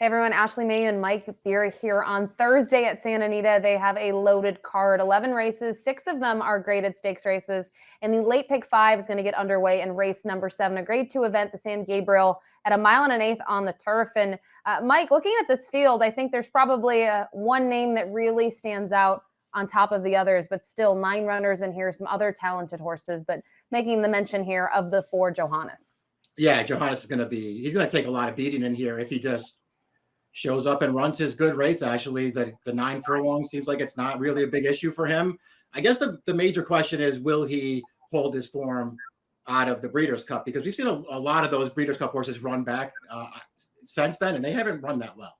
Hey everyone, Ashley Mailloux and Mike Beer here on Thursday at Santa Anita. They have a loaded card, 11 races, 6 of them are graded stakes races, and the late pick 5 is going to get underway in race number 7, a grade 2 event, the San Gabriel, at 1 1/8 miles on the turf. And Mike, looking at this field, I think there's probably one name that really stands out on top of the others, but still 9 runners in here, some other talented horses, but making the mention here of the 4 Johannes. Yeah, Johannes is he's going to take a lot of beating in here if he just shows up and runs his good race. Actually, the 9 furlongs seems like it's not really a big issue for him. I guess the major question is, will he hold his form out of the Breeders' Cup? Because we've seen a lot of those Breeders' Cup horses run back since then, and they haven't run that well.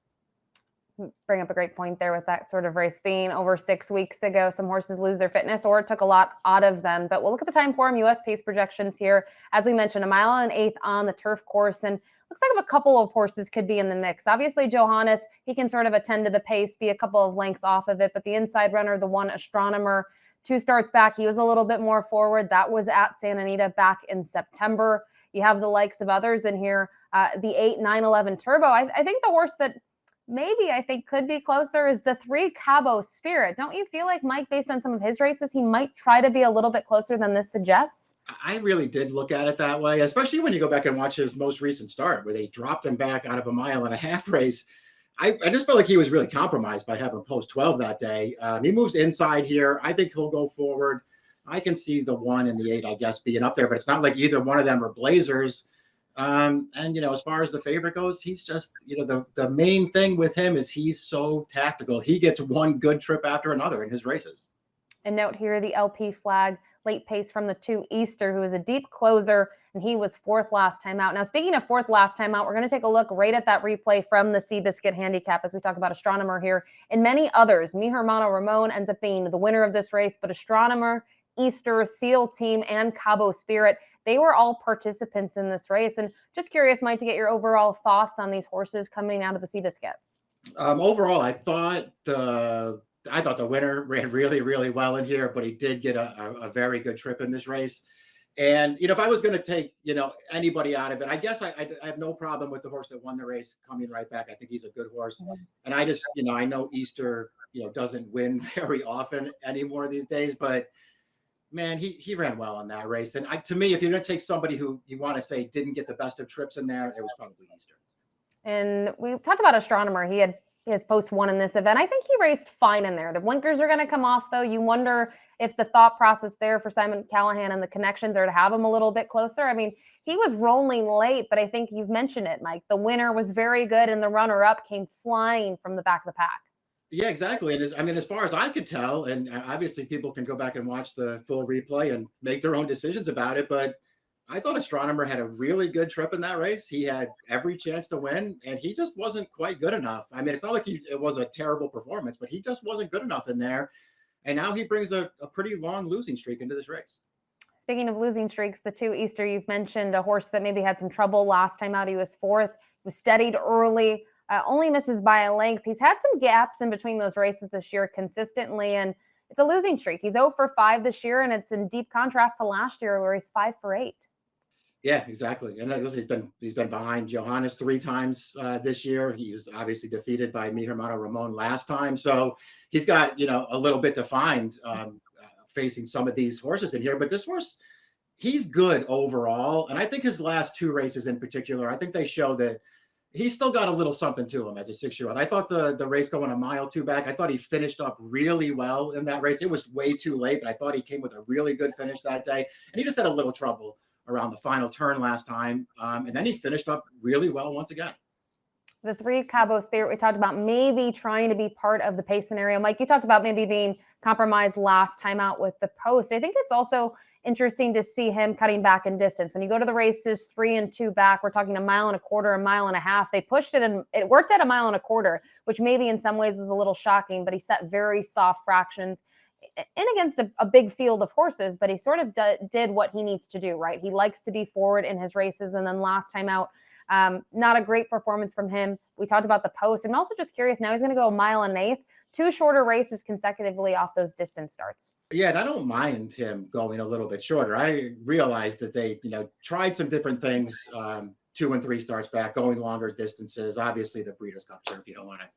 Bring up a great point there with that sort of race being over 6 weeks ago. Some horses lose their fitness or it took a lot out of them. But we'll look at the time form US pace projections here. As we mentioned, 1 1/8 miles on the turf course, and looks like a couple of horses could be in the mix. Obviously, Johannes, he can sort of attend to the pace, be a couple of lengths off of it, but the inside runner, the 1 Astronomer, 2 starts back, he was a little bit more forward. That was at Santa Anita back in September. You have the likes of others in here. The 8 911 Turbo. I think the horse that maybe I think could be closer is the 3 Cabo Spirit. Don't you feel like, Mike, based on some of his races, he might try to be a little bit closer than this suggests? I really did look at it that way, especially when you go back and watch his most recent start where they dropped him back out of a 1.5 mile race. I just felt like he was really compromised by having post 12 that day. He moves inside here. I think he'll go forward. I can see the 1 and the 8, I guess, being up there, but it's not like either one of them are blazers. And, as far as the favorite goes, he's just, the main thing with him is he's so tactical. He gets one good trip after another in his races. And note here, the LP flag, late pace from the 2 Easter, who is a deep closer, and he was 4th last time out. Now, speaking of 4th last time out, we're going to take a look right at that replay from the Seabiscuit handicap as we talk about Astronomer here and many others. Mi Hermano Ramon ends up being the winner of this race, but Astronomer, Easter, SEAL Team, and Cabo Spirit, they were all participants in this race. And just curious, Mike, to get your overall thoughts on these horses coming out of the Seabiscuit. Overall, I thought the winner ran really, really well in here, but he did get a very good trip in this race. And, if I was going to take, anybody out of it, I guess I have no problem with the horse that won the race coming right back. I think he's a good horse. And I just, I know Easter, doesn't win very often anymore these days, but man, he ran well in that race. And to me, if you're going to take somebody who you want to say didn't get the best of trips in there, it was probably Easter. And we talked about Astronomer. He had his post 1 in this event. I think he raced fine in there. The blinkers are going to come off, though. You wonder if the thought process there for Simon Callahan and the connections are to have him a little bit closer. I mean, he was rolling late, but I think you've mentioned it, Mike. The winner was very good, and the runner-up came flying from the back of the pack. Yeah, exactly. And as far as I could tell, and obviously people can go back and watch the full replay and make their own decisions about it, but I thought Astronomer had a really good trip in that race. He had every chance to win, and he just wasn't quite good enough. I mean, it's not like it was a terrible performance, but he just wasn't good enough in there. And now he brings a pretty long losing streak into this race. Speaking of losing streaks, the 2 Easter, you've mentioned a horse that maybe had some trouble last time out. He was 4th, he was steadied early. Only misses by a length. He's had some gaps in between those races this year consistently, and it's a losing streak. He's 0 for 5 this year, and it's in deep contrast to last year where he's 5 for 8. Yeah, exactly. And he's been behind Johannes 3 times this year. He was obviously defeated by Mi Hermano Ramon last time, so he's got a little bit to find facing some of these horses in here. But this horse, he's good overall, and I think his last 2 races in particular, I think they show that he's still got a little something to him as a 6-year-old. I thought the race going 1 mile 2 back, I thought he finished up really well in that race. It was way too late, but I thought he came with a really good finish that day. And he just had a little trouble around the final turn last time. And then he finished up really well once again. The 3 Cabo Spirit, we talked about maybe trying to be part of the pace scenario. Mike, you talked about maybe being compromised last time out with the post. I think it's also interesting to see him cutting back in distance. When you go to the races 3 and 2 back, we're talking 1.25 miles, 1.5 miles. They pushed it and it worked at 1.25 miles, which maybe in some ways was a little shocking, but he set very soft fractions in against a big field of horses, but he sort of did what he needs to do, right? He likes to be forward in his races. And then last time out, not a great performance from him. We talked about the post. I'm also just curious, now he's going to go 1.8 miles, 2 shorter races consecutively off those distance starts. Yeah, and I don't mind him going a little bit shorter. I realized that they, tried some different things 2 and 3 starts back, going longer distances. Obviously, the Breeders' Cup Turf, you don't want to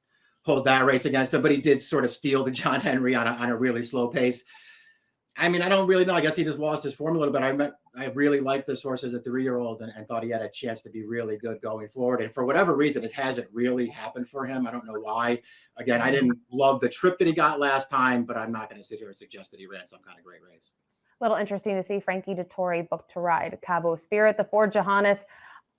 hold that race against him, but he did sort of steal the John Henry on a really slow pace. I mean, I don't really know. I guess he just lost his form a little bit. I really liked this horse as a 3-year-old and thought he had a chance to be really good going forward. And for whatever reason, it hasn't really happened for him. I don't know why. Again, I didn't love the trip that he got last time, but I'm not going to sit here and suggest that he ran some kind of great race. Little interesting to see Frankie Dettori booked to ride Cabo Spirit, the Ford Johannes,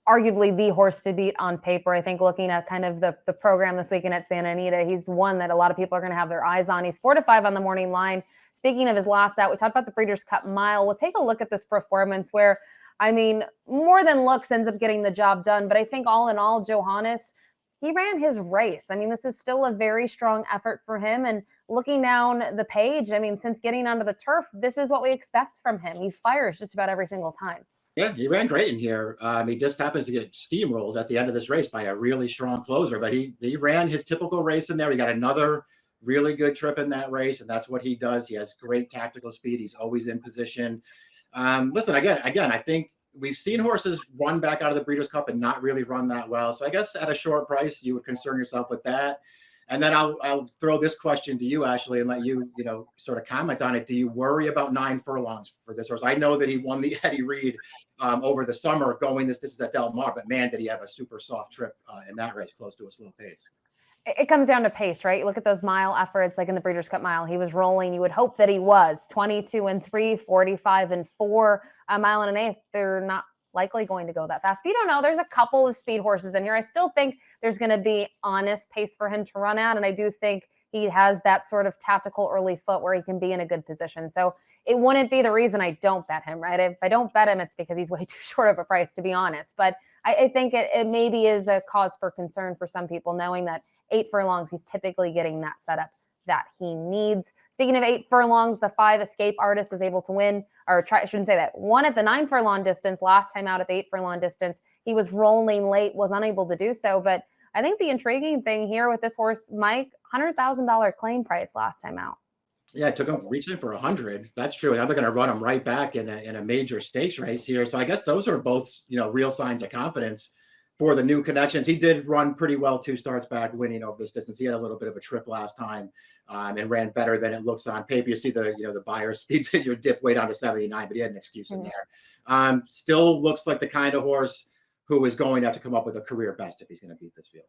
arguably the horse to beat on paper. I think looking at kind of the program this weekend at Santa Anita, he's the one that a lot of people are going to have their eyes on. He's 4-5 on the morning line. Speaking of his last out, we talked about the Breeders' Cup Mile. We'll take a look at this performance where, I mean, more than looks ends up getting the job done. But I think all in all, Johannes, he ran his race. I mean, this is still a very strong effort for him. And looking down the page, I mean, since getting onto the turf, this is what we expect from him. He fires just about every single time. Yeah, he ran great in here. He just happens to get steamrolled at the end of this race by a really strong closer, but he ran his typical race in there. He got another really good trip in that race, and that's what he does. He has great tactical speed. He's always in position. Listen, again, I think we've seen horses run back out of the Breeders' Cup and not really run that well. So I guess at a short price, you would concern yourself with that. And then I'll throw this question to you, Ashley, and let you, sort of comment on it. Do you worry about 9 furlongs for this horse? I know that he won the Eddie Reed over the summer going this is at Del Mar, but man, did he have a super soft trip in that race, close to a slow pace. It comes down to pace, right? You look at those mile efforts, like in the Breeders' Cup Mile, he was rolling. You would hope that he was 22 and 3, 45 and 4, a mile and an eighth. They're not likely going to go that fast. But you don't know. There's a couple of speed horses in here. I still think there's going to be honest pace for him to run at. And I do think he has that sort of tactical early foot where he can be in a good position. So it wouldn't be the reason I don't bet him, right? If I don't bet him, it's because he's way too short of a price, to be honest. But I think it maybe is a cause for concern for some people, knowing that 8 furlongs, he's typically getting that setup that he needs. Speaking of 8 furlongs, the 5 Escape Artist was able to win, or I shouldn't say that, won at the 9 furlong distance. Last time out at the 8 furlong distance, he was rolling late, was unable to do so. But I think the intriguing thing here with this horse, Mike, $100,000 claim price last time out. Yeah, it took him reaching for 100. That's true. Now they're going to run him right back in a major stakes race here. So I guess those are both, real signs of confidence for the new connections. He did run pretty well 2 starts back, winning over this distance. He had a little bit of a trip last time and ran better than it looks on paper. You see the buyer speed figure dip way down to 79, but he had an excuse in there. Still looks like the kind of horse who is going to have to come up with a career best if he's going to beat this field.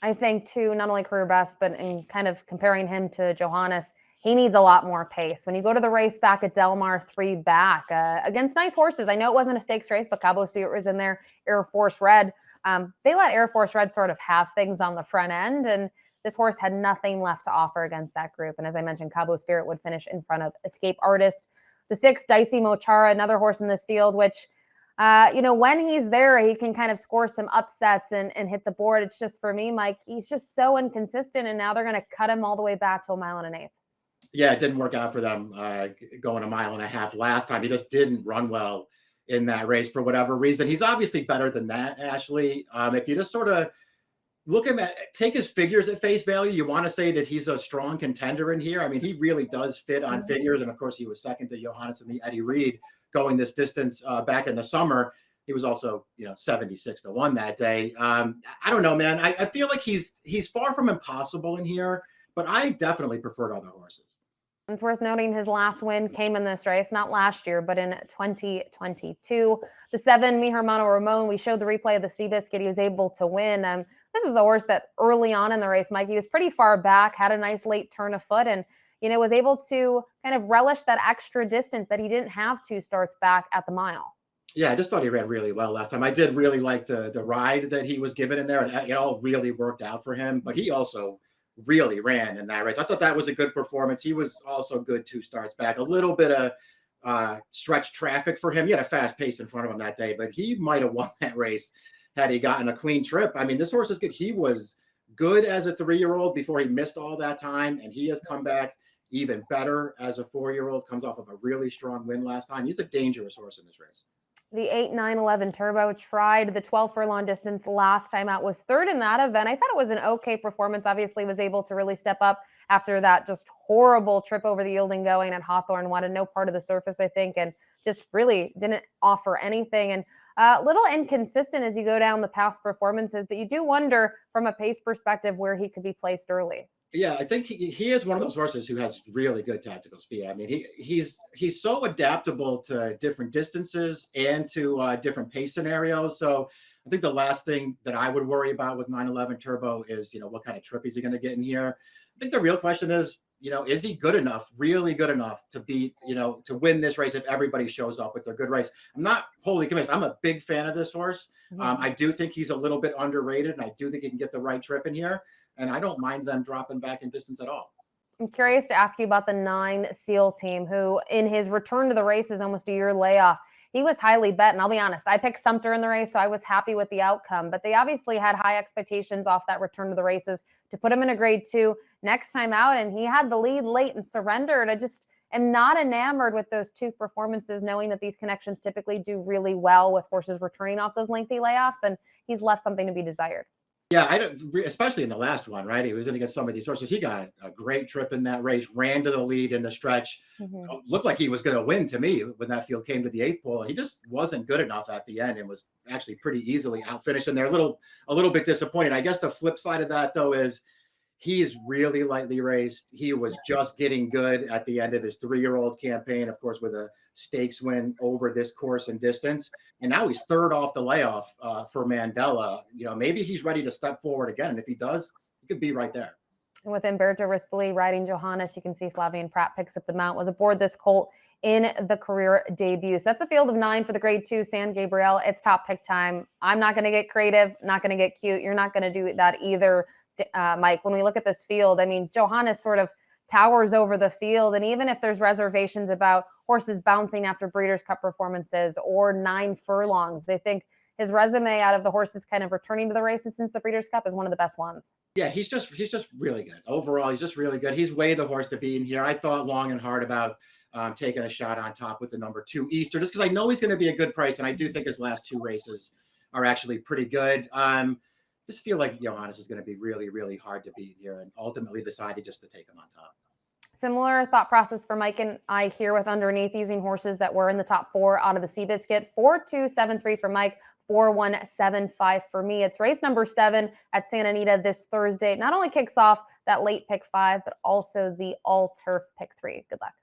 I think too, not only career best, but in kind of comparing him to Johannes, he needs a lot more pace. When you go to the race back at Del Mar 3 back against nice horses, I know it wasn't a stakes race, but Cabo Spirit was in there, Air Force Red. They let Air Force Red sort of have things on the front end, and this horse had nothing left to offer against that group. And as I mentioned, Cabo Spirit would finish in front of Escape Artist. The 6, Dicey Mochara, another horse in this field, which, when he's there, he can kind of score some upsets and hit the board. It's just, for me, Mike, he's just so inconsistent, and now they're going to cut him all the way back to a mile and an eighth. Yeah, it didn't work out for them going a mile and a half last time. He just didn't run well in that race for whatever reason. He's obviously better than that, Ashley. If you just sort of take his figures at face value, you want to say that he's a strong contender in here. I mean, he really does fit on figures. And of course, he was second to Johannes in the Eddie Reed going this distance back in the summer. He was also, 76 to 1 that day. I don't know, man. I feel like he's far from impossible in here, but I definitely preferred other horses. It's worth noting his last win came in this race, not last year, but in 2022. The 7, Mi Hermano Ramon, we showed the replay of the Seabiscuit. He was able to win. This is a horse that early on in the race, Mike, he was pretty far back, had a nice late turn of foot, and, was able to kind of relish that extra distance that he didn't have 2 starts back at the mile. Yeah, I just thought he ran really well last time. I did really like the ride that he was given in there, and it all really worked out for him, but he also really ran in that race. I thought that was a good performance. He was also good 2 starts back. A little bit of stretch traffic for him. He had a fast pace in front of him that day, but he might have won that race had he gotten a clean trip. I mean, this horse is good. He was good as a 3-year-old before he missed all that time, and he has come back even better as a 4-year-old. Comes off of a really strong win last time. He's a dangerous horse in this race. The 8, 9, 11 Turbo tried the 12 furlong distance last time out, was 3rd in that event. I thought it was an okay performance. Obviously was able to really step up after that just horrible trip over the yielding going at Hawthorne. Wanted no part of the surface, I think, and just really didn't offer anything. And a little inconsistent as you go down the past performances, but you do wonder from a pace perspective where he could be placed early. Yeah, I think he is one of those horses who has really good tactical speed. I mean, he's so adaptable to different distances and to different pace scenarios. So I think the last thing that I would worry about with 911 Turbo is, what kind of trip is he going to get in here? I think the real question is, is he good enough, really good enough to beat, to win this race if everybody shows up with their good race? I'm not wholly convinced. I'm a big fan of this horse. I do think he's a little bit underrated, and I do think he can get the right trip in here. And I don't mind them dropping back in distance at all. I'm curious to ask you about the 9 Seal team, who in his return to the races, almost a year layoff, he was highly bet. And I'll be honest, I picked Sumter in the race, so I was happy with the outcome. But they obviously had high expectations off that return to the races to put him in a grade 2 next time out. And he had the lead late and surrendered. I just am not enamored with those 2 performances, knowing that these connections typically do really well with horses returning off those lengthy layoffs. And he's left something to be desired. Yeah, I don't, especially in the last one, right? He was going to get some of these horses. He got a great trip in that race, ran to the lead in the stretch. Looked like he was going to win to me when that field came to the 8th pole. He just wasn't good enough at the end and was actually pretty easily outfinished. And they're a little bit disappointed. I guess the flip side of that, though, is he is really lightly raced. He was just getting good at the end of his 3-year-old campaign, of course, with a stakes win over this course and distance. And now he's 3rd off the layoff for Mandela. Maybe he's ready to step forward again. And if he does, he could be right there. And with Umberto Rispoli riding Johannes, you can see Flavien Prat picks up the mount, was aboard this colt in the career debut. So that's a field of 9 for the grade 2 San Gabriel. It's top pick time. I'm not going to get creative, not going to get cute. You're not going to do that either, Mike. When we look at this field, I mean, Johannes sort of towers over the field. And even if there's reservations about horses bouncing after Breeders' Cup performances or 9 furlongs, they think his resume out of the horses kind of returning to the races since the Breeders' Cup is one of the best ones. Yeah, he's just really good. Overall, he's just really good. He's way the horse to be in here. I thought long and hard about taking a shot on top with the number 2 Easter, just because I know he's going to be a good price. And I do think his last 2 races are actually pretty good. Just feel like Johannes is going to be really, really hard to beat here, and ultimately decided just to take him on top. Similar thought process for Mike and I here with underneath, using horses that were in the top 4 out of the Seabiscuit. 4-2-7-3 for Mike, 4-1-7-5 for me. It's race number 7 at Santa Anita this Thursday. It not only kicks off that late pick 5, but also the all turf pick 3. Good luck.